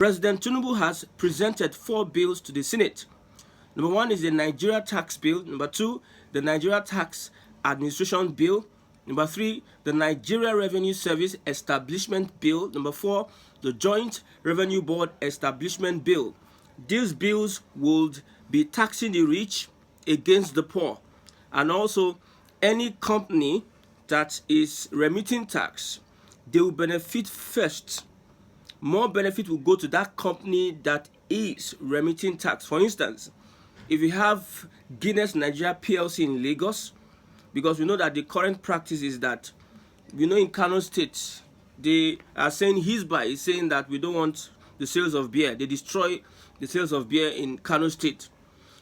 President Tinubu has presented 4 bills to the Senate. Number 1 is the Nigeria Tax Bill. Number 2, the Nigeria Tax Administration Bill. Number 3, the Nigeria Revenue Service Establishment Bill. Number 4, the Joint Revenue Board Establishment Bill. These bills would be taxing the rich against the poor, and also any company that is remitting tax, they will benefit first. More benefit will go to that company that is remitting tax. For instance, if you have Guinness Nigeria PLC in Lagos, because we know that the current practice is that, in Kano State, they are saying Hisba is saying that we don't want the sales of beer. They destroy the sales of beer in Kano State.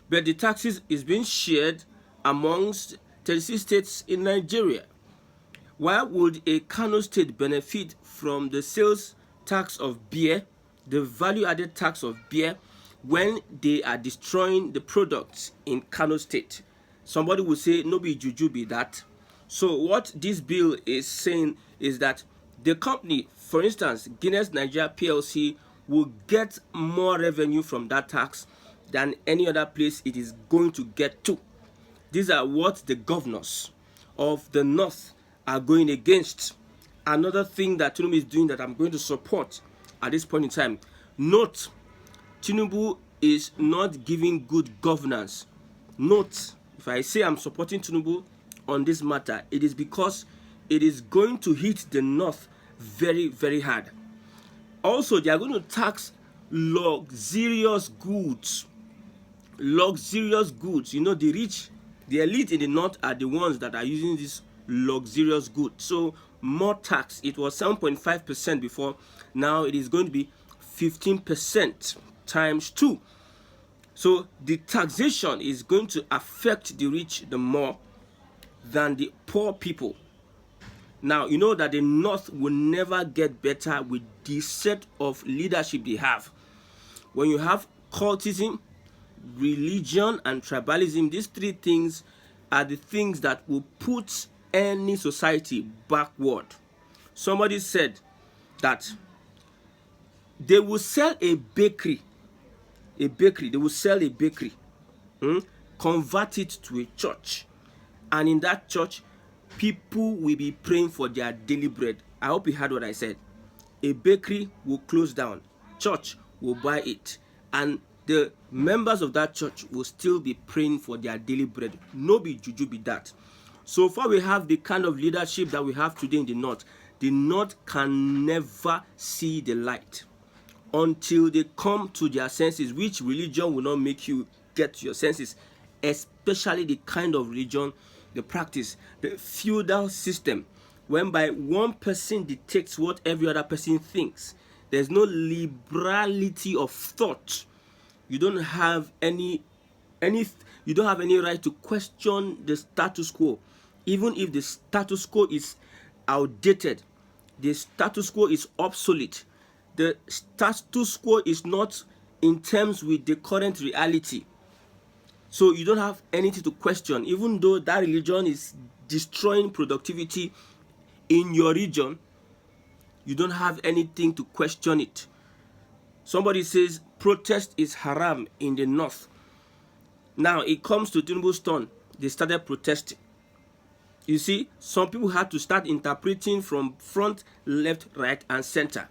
But the taxes is being shared amongst 36 states in Nigeria. Why would a Kano State benefit from the sales tax of beer, the value-added tax of beer, when they are destroying the products in Kano State? Somebody will say, no be juju be that. So what this bill is saying is that the company, for instance, Guinness Nigeria PLC, will get more revenue from that tax than any other place it is going to get to. These are what the governors of the North are going against. Another thing that Tinubu is doing that I'm going to support at this point in time. Note, Tinubu is not giving good governance. Note, if I say I'm supporting Tinubu on this matter, it is because it is going to hit the North very, very hard. Also, they are going to tax luxurious goods. Luxurious goods. The rich, the elite in the North are the ones that are using these luxurious goods. So more tax. It was 7.5% before. Now it is going to be 15% times 2. So the taxation is going to affect the rich the more than the poor people. Now, you know that the North will never get better with the set of leadership they have. When you have cultism, religion, and tribalism, these 3 things are the things that will put any society backward. Somebody said that they will sell a bakery. They will sell a bakery, convert it to a church, and in that church, people will be praying for their daily bread. I hope you heard what I said. A bakery will close down, church will buy it, and the members of that church will still be praying for their daily bread. No be juju be that. So far we have the kind of leadership that we have today in the North. The North can never see the light until they come to their senses, which religion will not make you get to your senses, especially the kind of religion, the practice, the feudal system, whereby one person dictates what every other person thinks. There's no liberality of thought. You don't have any right to question the status quo. Even if the status quo is outdated, the status quo is obsolete, the status quo is not in terms with the current reality. So you don't have anything to question. Even though that religion is destroying productivity in your region, you don't have anything to question it. Somebody says protest is haram in the North. Now it comes to Tinubu's turn. They started protesting. You see, some people had to start interpreting from front, left, right, and center.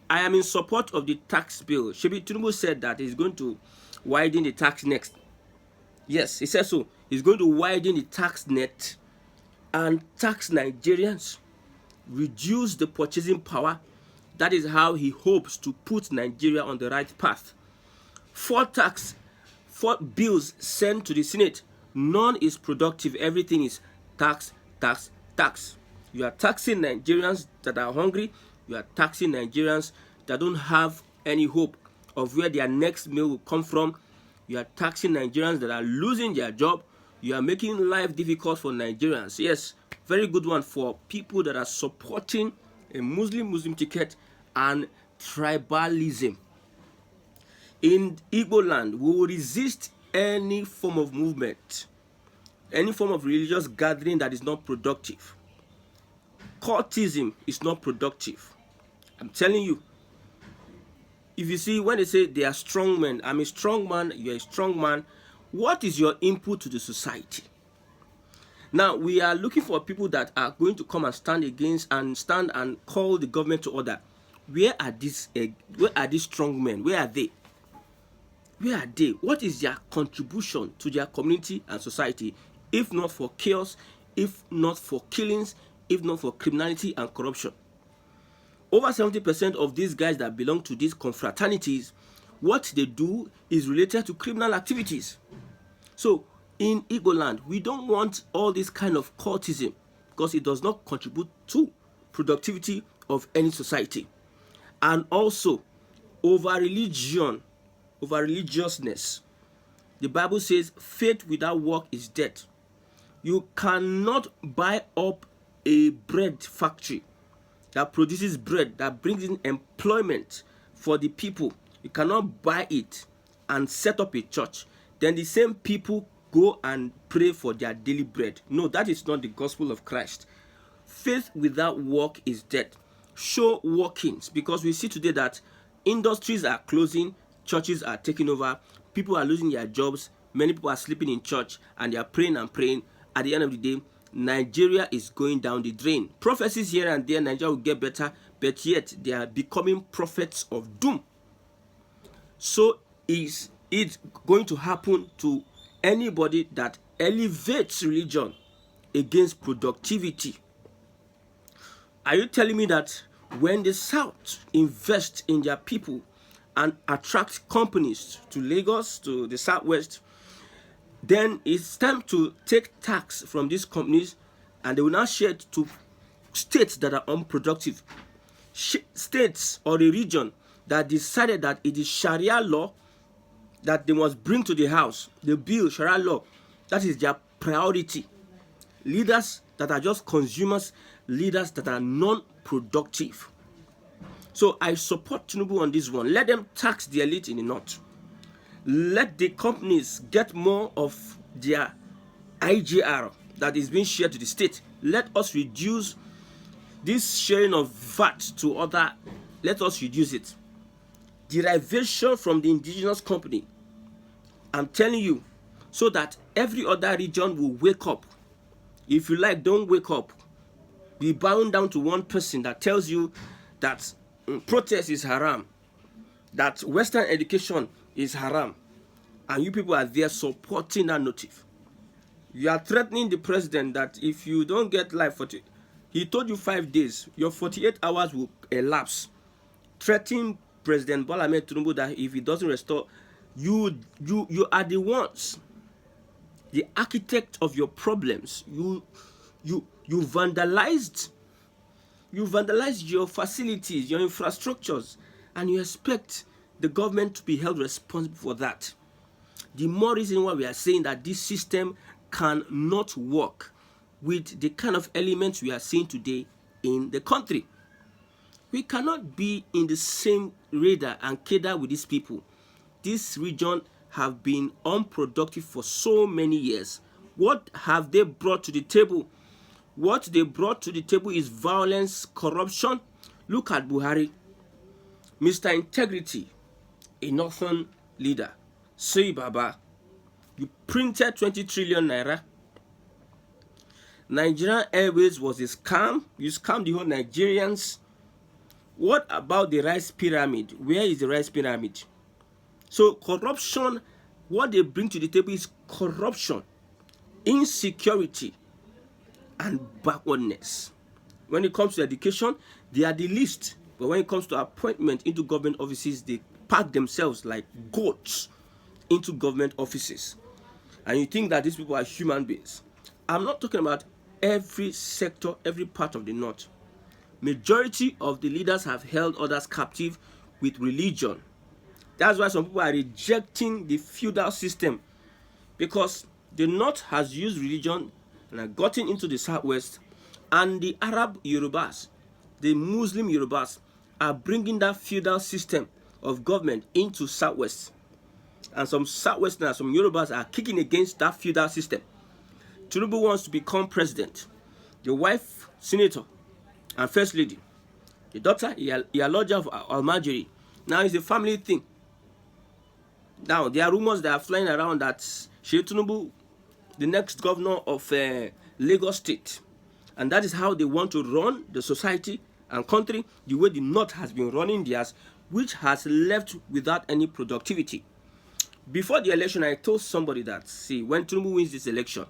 I am in support of the tax bill. Shebi Tinubu said that he's going to widen the tax net. Yes, he says so. He's going to widen the tax net and tax Nigerians, reduce the purchasing power. That is how he hopes to put Nigeria on the right path. 4 bills sent to the Senate. None is productive. Everything is tax, tax, tax. You are taxing Nigerians that are hungry. You are taxing Nigerians that don't have any hope of where their next meal will come from. You are taxing Nigerians that are losing their job. You are making life difficult for Nigerians. Yes, very good one for people that are supporting a Muslim ticket and tribalism. In Igbo land, we will resist any form of movement, any form of religious gathering that is not productive. Cultism is not productive. I'm telling you. if you see, when they say they are strong men, I'm a strong man, you're a strong man, what is your input to the society? Now, we are looking for people that are going to come and stand and call the government to order. Where are these strong men? Where are they? Where are they? What is their contribution to their community and society, if not for chaos, if not for killings, if not for criminality and corruption? Over 70% of these guys that belong to these confraternities, what they do is related to criminal activities. So in Igbo land, we don't want all this kind of cultism, because it does not contribute to productivity of any society. And also over religiousness. The Bible says faith without work is dead. You cannot buy up a bread factory that produces bread, that brings in employment for the people. You cannot buy it and set up a church, then the same people go and pray for their daily bread. No, that is not the gospel of Christ. Faith without work is dead. Show workings, because we see today that industries are closing, churches are taking over, people are losing their jobs, many people are sleeping in church, and they are praying and praying. At the end of the day, Nigeria is going down the drain. Prophecies here and there, Nigeria will get better, but yet they are becoming prophets of doom. So is it going to happen to anybody that elevates religion against productivity? Are you telling me that when the South invest in their people and attract companies to Lagos, to the Southwest, then it's time to take tax from these companies and they will now share it to states that are unproductive? States or a region that decided that it is Sharia law that they must bring to the house, the bill, Sharia law, that is their priority. Leaders that are just consumers, leaders that are non-productive. So I support Tinubu on this one. Let them tax the elite in the north. Let the companies get more of their IGR that is being shared to the state. Let us reduce this sharing of VAT to other. Let us reduce it. Derivation from the indigenous company, I'm telling you, so that every other region will wake up. If you like, don't wake up. Be bound down to one person that tells you that protest is haram, that Western education is haram, and you people are there supporting that motive. You are threatening the president that if you don't get life, he told you 5 days, your 48 hours will elapse. Threatening President Lament that if he doesn't restore, you are the ones, the architect of your problems. You vandalized your facilities, your infrastructures, and you expect the government to be held responsible for that. The more reason why we are saying that this system cannot work with the kind of elements we are seeing today in the country. We cannot be in the same radar and cadre with these people. This region have been unproductive for so many years. What have they brought to the table? What they brought to the table is violence, corruption. Look at Buhari, Mr. Integrity, a northern leader. Say Baba, you printed 20 trillion naira. Nigerian Airways was a scam. You scammed the whole Nigerians. What about the rice pyramid? Where is the rice pyramid? So corruption, what they bring to the table is corruption, insecurity, and backwardness. When it comes to education, they are the least. But when it comes to appointment into government offices, they pack themselves like goats into government offices. And you think that these people are human beings. I'm not talking about every sector, every part of the north. Majority of the leaders have held others captive with religion. That's why some people are rejecting the feudal system, because the north has used religion and have gotten into the southwest, and the Arab Yorubas, the Muslim Yorubas, are bringing that feudal system of government into southwest. And some southwesterners, some Yorubas are kicking against that feudal system. Tinubu wants to become president. The wife, senator, and first lady. The daughter, Iyaloja of Almajiri, Now it's a family thing. Now there are rumors that are flying around that Sheikh Tinubu, the next governor of Lagos State, and that is how they want to run the society and country the way the North has been running theirs, which has left without any productivity. Before the election, I told somebody that, see, when Tinubu wins this election,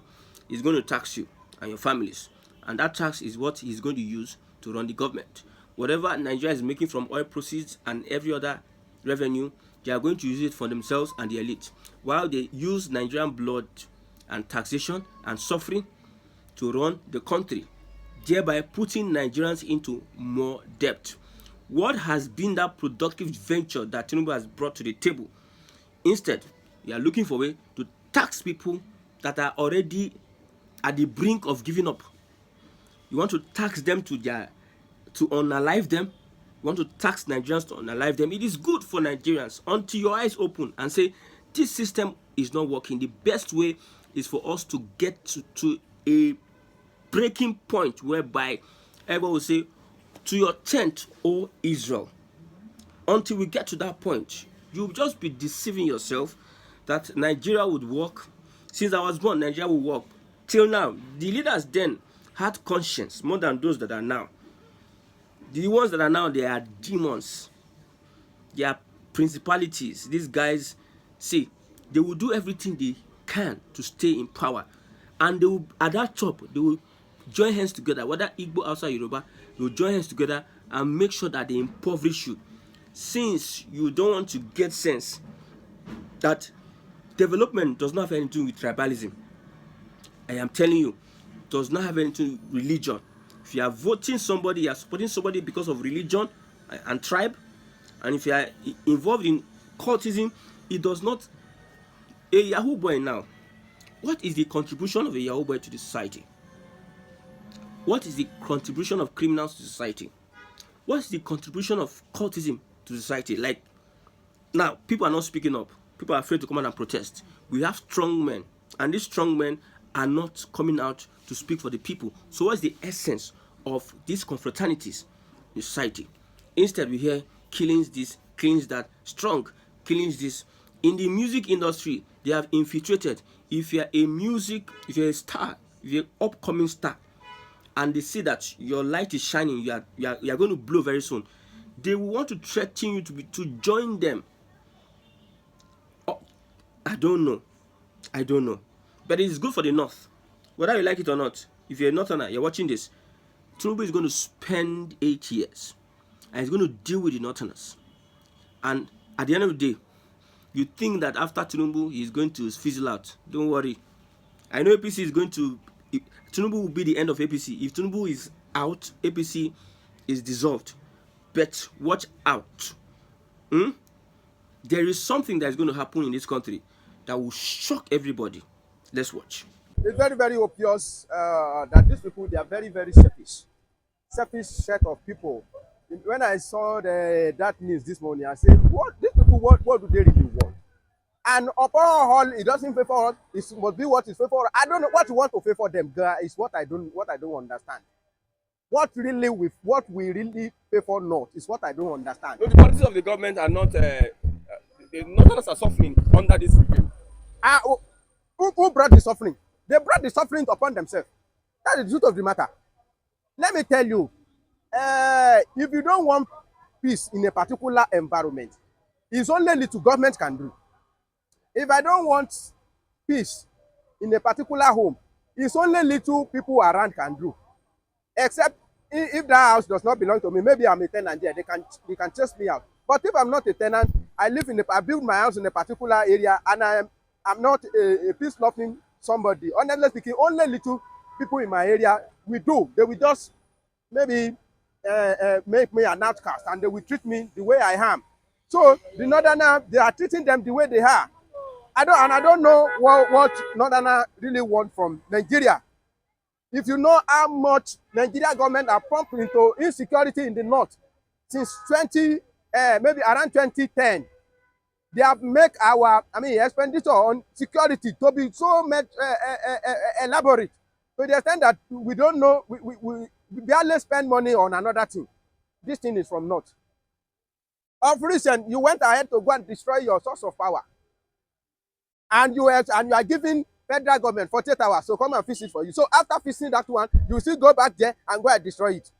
he's going to tax you and your families, and that tax is what he's going to use to run the government. Whatever Nigeria is making from oil proceeds and every other revenue, they are going to use it for themselves and the elite, while they use Nigerian blood and taxation and suffering to run the country, thereby putting Nigerians into more debt. What has been that productive venture that Tinubu has brought to the table? Instead, we are looking for a way to tax people that are already at the brink of giving up. You want to tax them to unalive them. You want to tax Nigerians to unalive them. It is good for Nigerians until your eyes open and say this system is not working. The best way is for us to get to a breaking point whereby everyone will say, to your tent, O Israel. Until we get to that point, you'll just be deceiving yourself that Nigeria would work. Since I was born, Nigeria will work. Till now, the leaders then had conscience more than those that are now. The ones that are now, they are demons. They are principalities. These guys, see, they will do everything they can to stay in power. And they will, at that top, they will join hands together, whether Igbo, outside Yoruba, they will join hands together and make sure that they impoverish you. Since you don't want to get sense that development does not have anything to do with tribalism, I am telling you, it does not have anything to do with religion. If you are voting somebody, you are supporting somebody because of religion and tribe, and if you are involved in cultism, it does not. A Yahoo boy now, what is the contribution of a Yahoo boy to the society? What is the contribution of criminals to society? What is the contribution of cultism to society? Like, now, people are not speaking up. People are afraid to come out and protest. We have strong men, and these strong men are not coming out to speak for the people. So what's the essence of these confraternities in society? Instead, we hear killings this, killings that, strong, killings this. In the music industry, they have infiltrated. If you're if you're a star, if you're an upcoming star, and they see that your light is shining, you are going to blow very soon, they will want to threaten you to join them. Oh, I don't know, but it's good for the North, whether you like it or not. If you're a Northerner, you're watching this, Tinubu is going to spend 8 years and he's going to deal with the Northerners. And at the end of the day, you think that after Tinubu he's going to fizzle out. Don't worry. I know APC is going to, Tinubu will be the end of APC. If Tinubu is out, APC is dissolved. But watch out. There is something that is going to happen in this country that will shock everybody. Let's watch. It's very, very obvious that these people, they are very, very selfish. Selfish set of people. When I saw that news this morning, I said, what? These people, what do they really want? And upon all, it doesn't favor us. It must be what is favor. I don't know what you want to favor them. Is what I don't understand. What we really favor not is what I don't understand. No, the policies of the government are not. The Northerners are suffering under this regime. Who brought the suffering? They brought the suffering upon themselves. That is the truth of the matter. Let me tell you, if you don't want peace in a particular environment, it's only little government can do. If I don't want peace in a particular home, it's only little people around can do. Except if that house does not belong to me, maybe I'm a tenant there, they can chase me out. But if I'm not a tenant, I build my house in a particular area, and I'm not a peace-loving somebody. Honestly speaking, only little people in my area will do. They will just maybe make me an outcast, and they will treat me the way I am. So the Northerner, they are treating them the way they are. I don't know what Northerner really want from Nigeria. If you know how much Nigeria government are pumping into insecurity in the north since maybe around 2010, they have made our expenditure on security to be so much elaborate, to the extent that we don't know, we barely spend money on another thing. This thing is from north. Of recent, you went ahead to go and destroy your source of power, and you are giving federal government 48 hours to come and fix it for you. So after fixing that one, you still go back there and go and destroy it.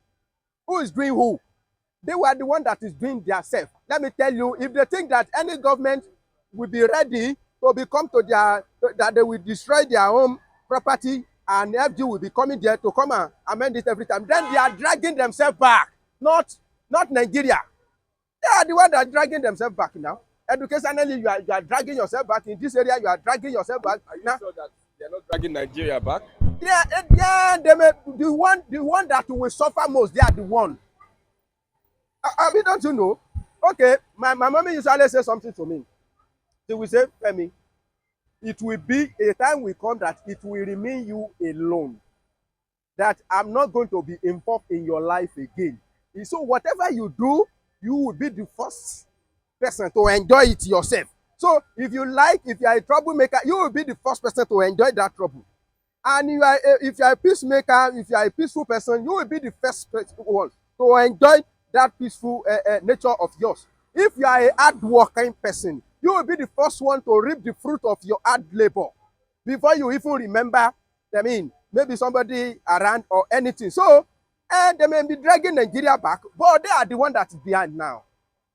Who is doing who? They were the one that is doing their self. Let me tell you, if they think that any government will be ready to become to their, that they will destroy their own property and FG will be coming there to come and amend it every time, then they are dragging themselves back, not Nigeria. They are the one that are dragging themselves back now. Educationally, you are dragging yourself back. In this area, you are dragging yourself back. Are you sure that they are not dragging Nigeria back? Yeah, they may, the one that will suffer most, they are the one. I mean, don't you know? Okay, my mommy usually say something to me. She will say, Femi, it will be a time will come that it will remain you alone. That I'm not going to be involved in your life again. So whatever you do, you will be the first person to enjoy it yourself. So if you are a troublemaker, you will be the first person to enjoy that trouble. And if you are a peacemaker, if you are a peaceful person, you will be the first one to enjoy that peaceful nature of yours. If you are a hard-working person, you will be the first one to reap the fruit of your hard labor before you even remember, I mean, maybe somebody around or anything. So, they may be dragging Nigeria back, but they are the one that is behind now.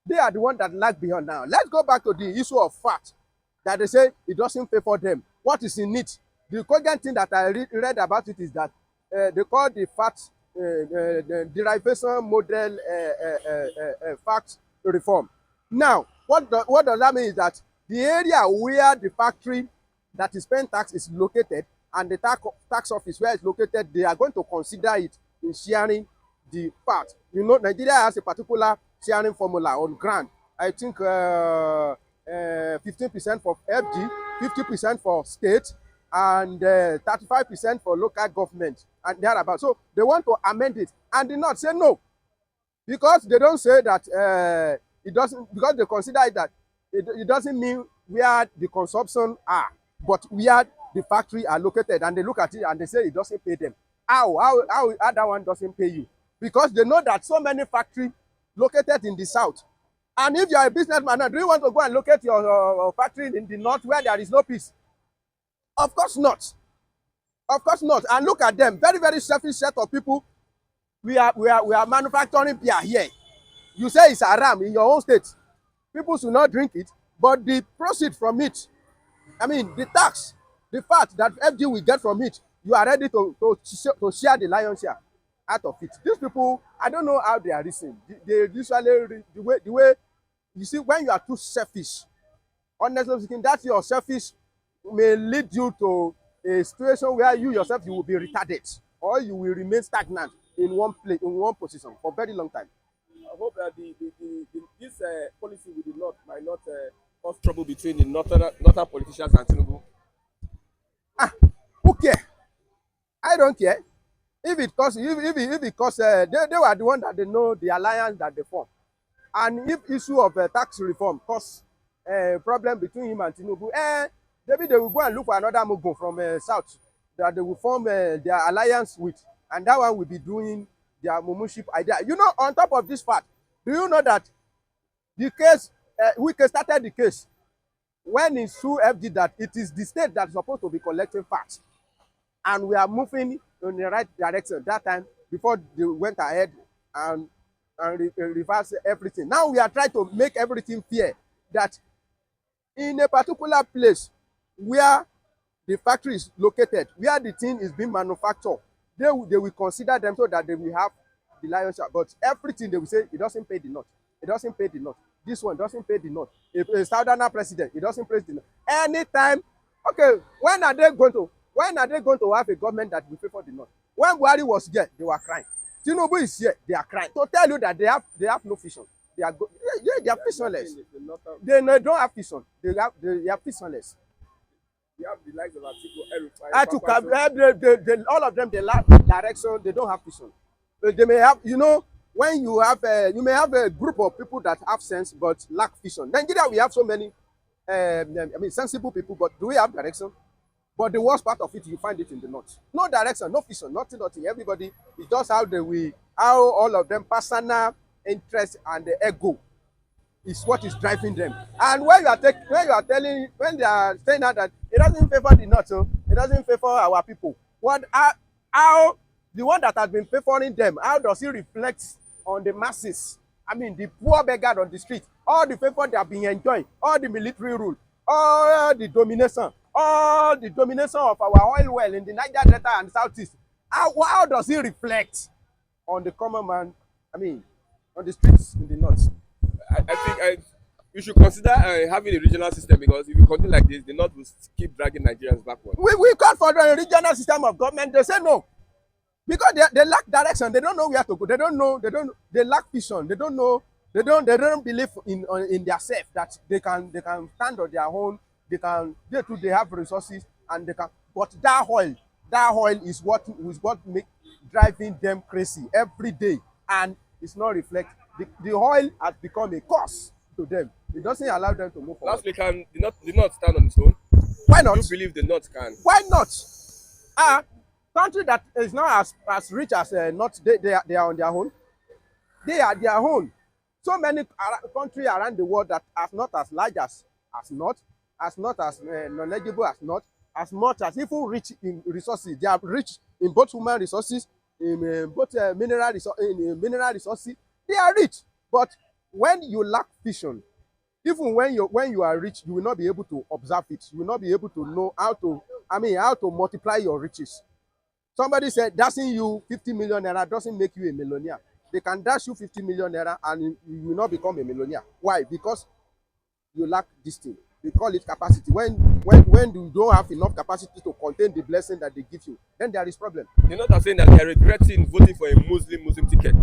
They are the one that lag behind now. Let's go back to the issue of fat, that they say it doesn't pay for them. What is in it? The cogent thing that I read about it is that they call the fat the derivation model fact reform. Now, what does that mean is that the area where the factory that is paying tax is located and the tax office where it's located, they are going to consider it in sharing the fat. You know, Nigeria has a particular sharing formula on ground. I think 15% for FG, 50% for state, and 35% for local government and thereabout. So they want to amend it, and the North say no, because they don't say that it doesn't, because they consider it that it doesn't mean where the consumption are, but where the factory are located, and they look at it and they say it doesn't pay them. How that one doesn't pay you? Because they know that so many factories located in the south. And if you are a businessman now, do you want to go and locate your factory in the north where there is no peace? Of course not. Of course not. And look at them, very, very selfish set of people. We are manufacturing beer here. You say it's haram in your own state. People should not drink it, but the proceeds from it, I mean, the tax, the fat that FG will get from it, you are ready to share the lion's share out of it. These people, I don't know how they are reasoning. They usually, the way you see, when you are too selfish, honestly speaking, that your selfish may lead you to a situation where you yourself, you will be retarded, or you will remain stagnant in one place, in one position for a very long time. I hope that this policy with the North might not cause trouble between the northern politicians and Tinubu. Who care? I don't care. If it cause, if it cause, they were the one that they know the alliance that they form. And if issue of tax reform cause problem between him and Tinubu, maybe they will go and look for another Mugu from south that they will form their alliance with, and that one will be doing their mumuship idea. You know, on top of this fact, do you know that the case, Wike started the case when he sued FG that it is the state that is supposed to be collecting facts, and we are moving in the right direction that time before they went ahead and reverse everything. Now we are trying to make everything fair, that in a particular place where the factory is located, where the thing is being manufactured, they will consider them so that they will have the lion's share. But everything they will say, it doesn't pay the North. It doesn't pay the North. This one doesn't pay the North. If a southerner president, it doesn't pay the North. Anytime, okay, when are they going to have a government that will favor the North? When Buhari was here, they were crying. Tinubu is here, they are crying. To tell you that they have no vision. They are visionless. They don't have vision. They are visionless. You have the likes of Atiku, all of them, they lack direction. They don't have vision. They may have, you know, when you have you may have a group of people that have sense but lack vision. Nigeria, we have so many sensible people, but do we have direction? But the worst part of it, you find it in the North. No direction, no vision, nothing. Everybody is just how all of them personal interest and the ego is what is driving them. And when you are telling, when they are saying that it doesn't favor the north, so it doesn't favor our people. What how the one that has been favoring them, how does it reflect on the masses? I mean, the poor beggar on the street, all the favor they have been enjoying, all the military rule, all the domination of our oil well in the Niger Delta and Southeast. How does it reflect on the common man? I mean, on the streets in the north. I think you should consider having a regional system, because if you continue like this, the North will keep dragging Nigerians backward. We call for the regional system of government. They say no, because they lack direction. They don't know where to go. They lack vision. They don't believe in their self, that they can stand on their own. They have resources, and they can. But that oil is what make driving them crazy every day, and it's not reflect. The oil has become a curse to them. It doesn't allow them to move forward. Lastly, can the North stand on its own? Why not? Do you believe the North can? Why not? Country that is not as rich as not they are on their own. They are their own. So many countries around the world that are not as large as not as knowledgeable as much as even rich in resources. They are rich in both human resources, in both mineral resources. They are rich, but when you lack vision, even when you are rich, you will not be able to observe it. You will not be able to know how to multiply your riches. Somebody said dashing you 50 million naira doesn't make you a millionaire. They can dash you 50 million naira and you will not become a millionaire. Why? Because you lack this thing. They call it capacity. When you don't have enough capacity to contain the blessing that they give you, then there is problem. The North are saying that they are regretting voting for a Muslim ticket,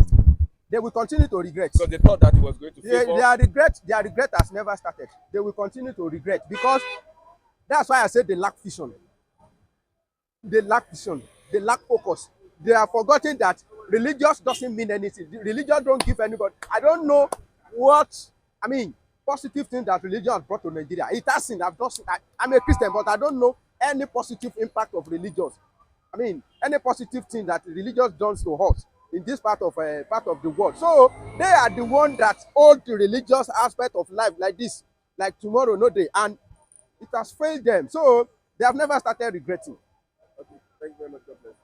They will continue to regret. because they thought that it was going to favor. Their regret has never started. They will continue to regret, because that's why I said they lack vision. They lack vision. They lack focus. They are forgetting that religious doesn't mean anything. Religion don't give anybody. I don't know positive thing that religion has brought to Nigeria. It hasn't. I'm a Christian, but I don't know any positive impact of religion. Any positive thing that religion does to us in this part of the world. So they are the one that hold the religious aspect of life like this, like tomorrow, no day, and it has failed them. So they have never started regretting. Okay, thank you very much. God bless.